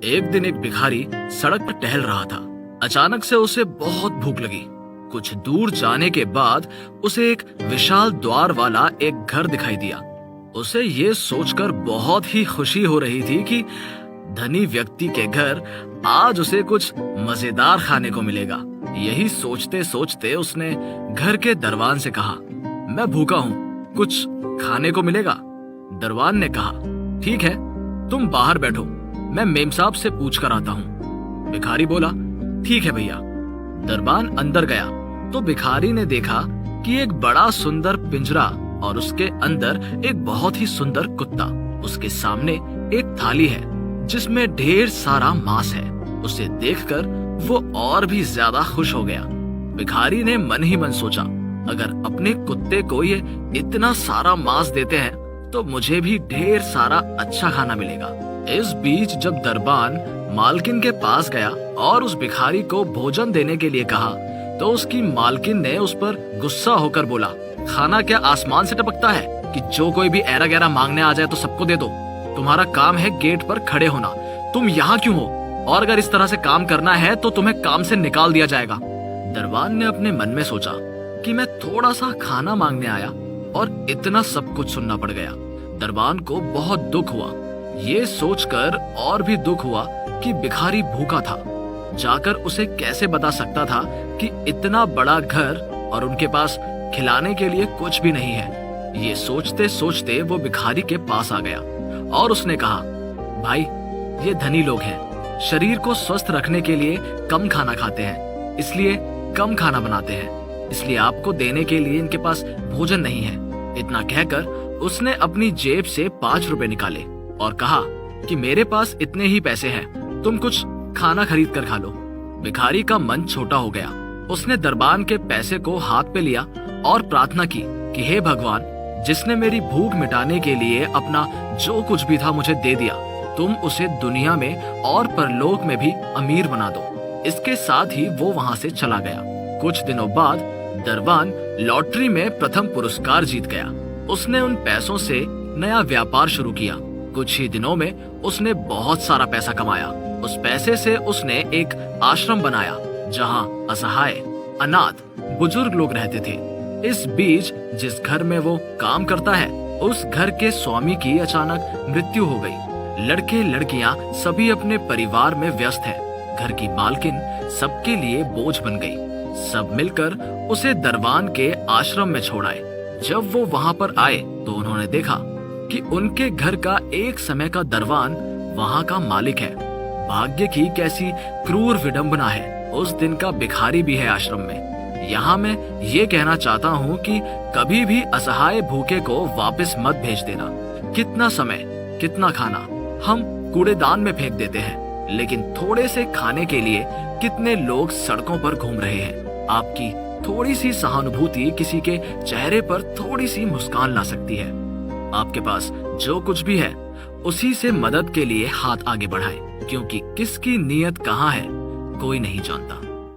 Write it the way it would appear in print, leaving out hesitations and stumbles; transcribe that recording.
एक दिन एक भिखारी सड़क पर टहल रहा था। अचानक से उसे बहुत भूख लगी। कुछ दूर जाने के बाद उसे एक विशाल द्वार वाला एक घर दिखाई दिया। उसे ये सोचकर बहुत ही खुशी हो रही थी कि धनी व्यक्ति के घर आज उसे कुछ मजेदार खाने को मिलेगा। यही सोचते सोचते उसने घर के दरवान से कहा, मैं भूखा हूँ, कुछ खाने को मिलेगा? दरवान ने कहा, ठीक है, तुम बाहर बैठो, मैं मेम साहब से पूछ कर आता हूँ। भिखारी बोला, ठीक है भैया। दरबान अंदर गया तो भिखारी ने देखा कि एक बड़ा सुंदर पिंजरा और उसके अंदर एक बहुत ही सुंदर कुत्ता। उसके सामने एक थाली है जिसमें ढेर सारा मांस है। उसे देखकर वो और भी ज्यादा खुश हो गया। भिखारी ने मन ही मन सोचा, अगर अपने कुत्ते को ये इतना सारा मांस देते हैं तो मुझे भी ढेर सारा अच्छा खाना मिलेगा। इस बीच जब दरबान मालकिन के पास गया और उस भिखारी को भोजन देने के लिए कहा तो उसकी मालकिन ने उस पर गुस्सा होकर बोला, खाना क्या आसमान से टपकता है कि जो कोई भी ऐरा गैरा मांगने आ जाए तो सबको दे दो? तुम्हारा काम है गेट पर खड़े होना, तुम यहाँ क्यों हो? और अगर इस तरह से काम करना है तो तुम्हें काम से निकाल दिया जाएगा। दरबान ने अपने मन में सोचा कि मैं थोड़ा सा खाना मांगने आया और इतना सब कुछ सुनना पड़ गया। दरबान को बहुत दुख हुआ। ये सोचकर और भी दुख हुआ कि भिखारी भूखा था, जाकर उसे कैसे बता सकता था कि इतना बड़ा घर और उनके पास खिलाने के लिए कुछ भी नहीं है। ये सोचते सोचते वो भिखारी के पास आ गया और उसने कहा, भाई, ये धनी लोग हैं, शरीर को स्वस्थ रखने के लिए कम खाना खाते हैं, इसलिए कम खाना बनाते हैं, इसलिए आपको देने के लिए इनके पास भोजन नहीं है। इतना कहकर उसने अपनी जेब से 5 रुपए निकाले और कहा कि मेरे पास इतने ही पैसे हैं, तुम कुछ खाना खरीद कर खा लो। भिखारी का मन छोटा हो गया। उसने दरबान के पैसे को हाथ पे लिया और प्रार्थना की कि हे भगवान, जिसने मेरी भूख मिटाने के लिए अपना जो कुछ भी था मुझे दे दिया, तुम उसे दुनिया में और परलोक में भी अमीर बना दो। इसके साथ ही वो वहाँ से चला गया। कुछ दिनों बाद दरबान लॉटरी में प्रथम पुरस्कार जीत गया। उसने उन पैसों से नया व्यापार शुरू किया। कुछ ही दिनों में उसने बहुत सारा पैसा कमाया। उस पैसे से उसने एक आश्रम बनाया जहाँ असहाय, अनाथ, बुजुर्ग लोग रहते थे। इस बीच जिस घर में वो काम करता है, उस घर के स्वामी की अचानक मृत्यु हो गई। लड़के लड़कियां सभी अपने परिवार में व्यस्त हैं। घर की मालकिन सबके लिए बोझ बन गई। सब मिलकर उसे दरबान के आश्रम में छोड़ आए। जब वो वहाँ पर आए तो उन्होंने देखा कि उनके घर का एक समय का दरबान वहाँ का मालिक है। भाग्य की कैसी क्रूर विडंबना है, उस दिन का भिखारी भी है आश्रम में। यहाँ मैं ये कहना चाहता हूँ कि कभी भी असहाय भूखे को वापस मत भेज देना। कितना समय, कितना खाना हम कूड़ेदान में फेंक देते हैं, लेकिन थोड़े से खाने के लिए कितने लोग सड़कों पर घूम रहे हैं। आपकी थोड़ी सी सहानुभूति किसी के चेहरे पर थोड़ी सी मुस्कान ला सकती है। आपके पास जो कुछ भी है उसी से मदद के लिए हाथ आगे बढ़ाएं, क्योंकि किसकी नीयत कहाँ है कोई नहीं जानता।